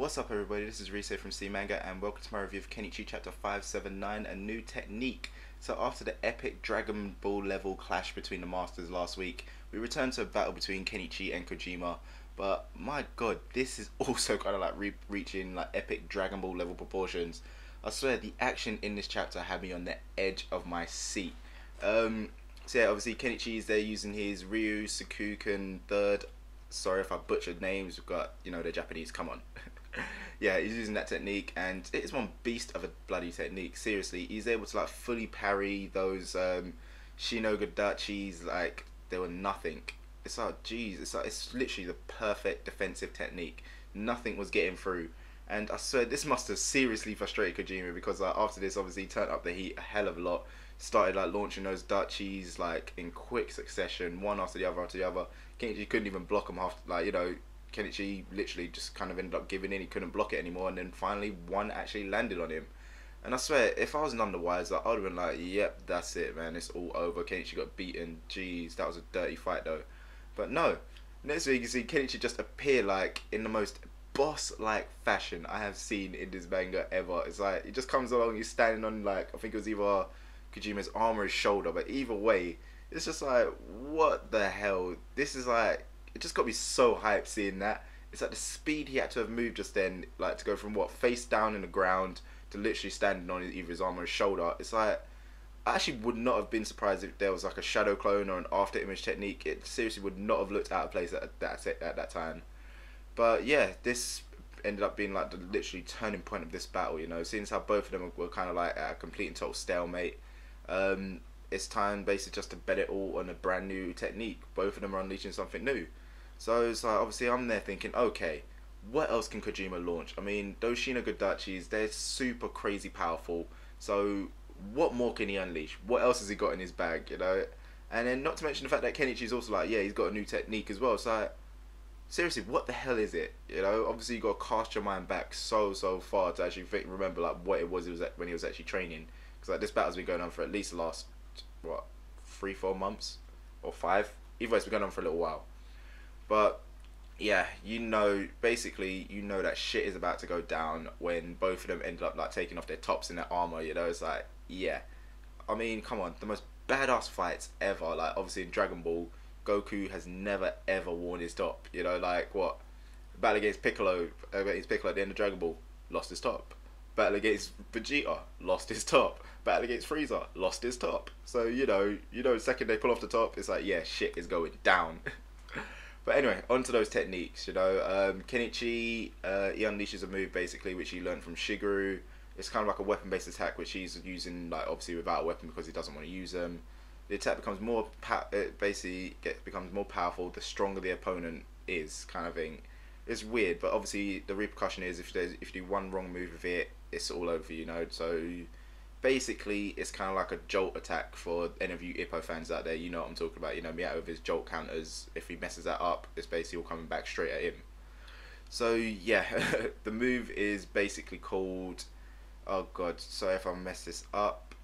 What's up everybody, this is Rise from C Manga and welcome to my review of Kenichi chapter 579, A New Technique. So after the epic Dragon Ball level clash between the masters last week, we returned to a battle between Kenichi and Kojima, but my god, this is also kind of like reaching like epic Dragon Ball level proportions. I swear the action in this chapter had me on the edge of my seat. So yeah, obviously Kenichi is there using his Ryu Sakuken third. Sorry if I butchered names, we've got, you know, the Japanese, come on. Yeah, he's using that technique and it's one beast of a bloody technique. Seriously, he's able to like fully parry those Shinogedachis like they were nothing. It's like, geez, it's literally the perfect defensive technique. Nothing was getting through. And I swear this must have seriously frustrated Kojima because after this obviously he turned up the heat a hell of a lot. Started like launching those dachis like in quick succession, one after the other after the other. Kenichi couldn't even block him half, like, you know, Kenichi literally just kind of ended up giving in. He couldn't block it anymore, and then finally one actually landed on him. And I swear, if I was none the wiser, I would have been like, yep, that's it, man, it's all over. Kenichi got beaten. Jeez, that was a dirty fight though. But no, next week you see Kenichi just appear like in the most boss-like fashion I have seen in this manga ever. It's like he just comes along, he's standing on, like, I think it was either Kojima's arm or his shoulder, but either way, it's just like, what the hell? This is like, it just got me so hyped seeing that. It's like the speed he had to have moved just then, like to go from what, face down in the ground to literally standing on either his arm or his shoulder. It's like, I actually would not have been surprised if there was like a shadow clone or an after image technique. It seriously would not have looked out of place at that time. But yeah, this ended up being like the literally turning point of this battle, you know, since how both of them were kind of like at a complete and total stalemate. It's time basically just to bet it all on a brand new technique. Both of them are unleashing something new. So it's like, obviously I'm there thinking, okay, what else can Kojima launch? I mean, those Shinogedachis, they're super crazy powerful. So what more can he unleash? What else has he got in his bag, you know? And then not to mention the fact that Kenichi's also like, yeah, he's got a new technique as well. So like, seriously, what the hell is it? You know, obviously you got to cast your mind back so far to actually remember like what it was when he was actually training. Because like this battle's been going on for at least the last, what, 3-4 months or 5. Either way, it's been going on for a little while. But yeah, you know, basically you know that shit is about to go down when both of them end up like taking off their tops in their armor. You know, it's like, yeah, I mean, come on, the most badass fights ever. Like obviously in Dragon Ball, Goku has never ever worn his top. You know, like what, battle against Piccolo at the end of Dragon Ball, lost his top. Battle against Vegeta, lost his top. Battle against Frieza, lost his top. So you know, the second they pull off the top, it's like, yeah, shit is going down. But anyway, onto those techniques. You know, Kenichi, he unleashes a move basically which he learned from Shigeru. It's kind of like a weapon-based attack which he's using, like obviously without a weapon because he doesn't want to use them. The attack becomes more becomes more powerful the stronger the opponent is, kind of thing. It's weird, but obviously the repercussion is if you do one wrong move with it, it's all over, you know. So basically it's kind of like a jolt attack for any of you Ippo fans out there. You know what I'm talking about. You know, Miyato with his jolt counters, if he messes that up, it's basically all coming back straight at him. So yeah, the move is basically called, oh god, sorry if I mess this up,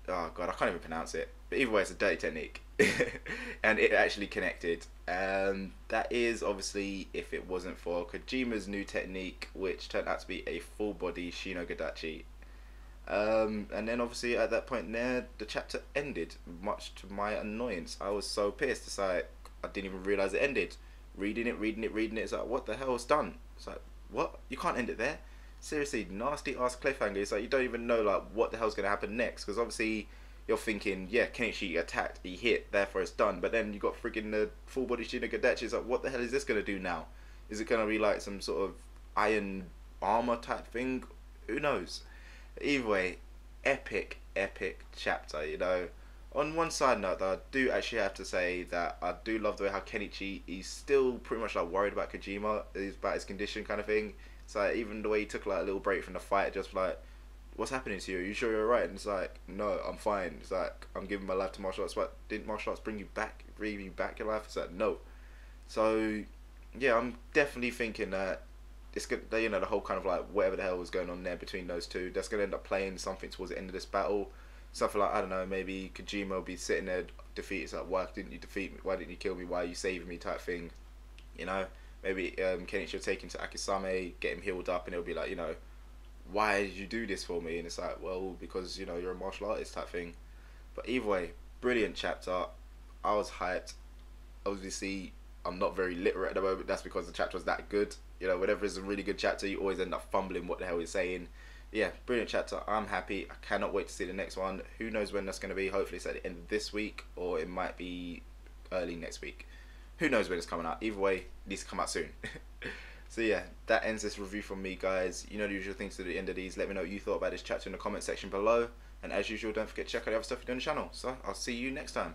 oh god, I can't even pronounce it, but either way it's a dirty technique. And it actually connected, and that is obviously if it wasn't for Kojima's new technique, which turned out to be a full body Shinogedachi. And then obviously at that point there, the chapter ended, much to my annoyance. I was so pissed. It's like, I didn't even realise it ended. Reading it, it's like, what the hell is done? It's like, what? You can't end it there? Seriously, nasty ass cliffhanger. It's like, you don't even know like what the hell's going to happen next, because obviously you're thinking, yeah, Kenichi attacked, he hit, therefore it's done. But then you got freaking the full body Shinogedaichi. It's like, what the hell is this going to do now? Is it going to be like some sort of iron armor type thing? Who knows? Either way, epic chapter, you know. On one side note though, I do actually have to say that I do love the way how Kenichi, he's still pretty much like worried about Kojima, about his condition kind of thing. It's like, even the way he took like a little break from the fight, just like, what's happening to you? Are you sure you're alright? And it's like, no, I'm fine. It's like, I'm giving my life to martial arts. But didn't martial arts bring you back your life? It's like, no. So yeah, I'm definitely thinking that it's good, you know, the whole kind of like whatever the hell was going on there between those two, that's going to end up playing something towards the end of this battle. Something like, I don't know, maybe Kojima will be sitting there defeated. It's like, why didn't you defeat me? Why didn't you kill me? Why are you saving me? Type thing, you know. maybe Kenichi will take him to Akisame, get him healed up, and he'll be like, why did you do this for me? And it's like, well, because you're a martial artist type thing. But either way, brilliant chapter. I was hyped. Obviously, I'm not very literate at the moment. That's because the chapter was that good. Whenever it's a really good chapter, you always end up fumbling what the hell he's saying. Yeah, brilliant chapter. I'm happy. I cannot wait to see the next one. Who knows when that's going to be? Hopefully it's at the end of this week, or it might be early next week. Who knows when it's coming out? Either way, it needs to come out soon. So yeah, that ends this review from me, guys. The usual things to the end of these. Let me know what you thought about this chapter in the comment section below. And as usual, don't forget to check out the other stuff you do on the channel. So I'll see you next time.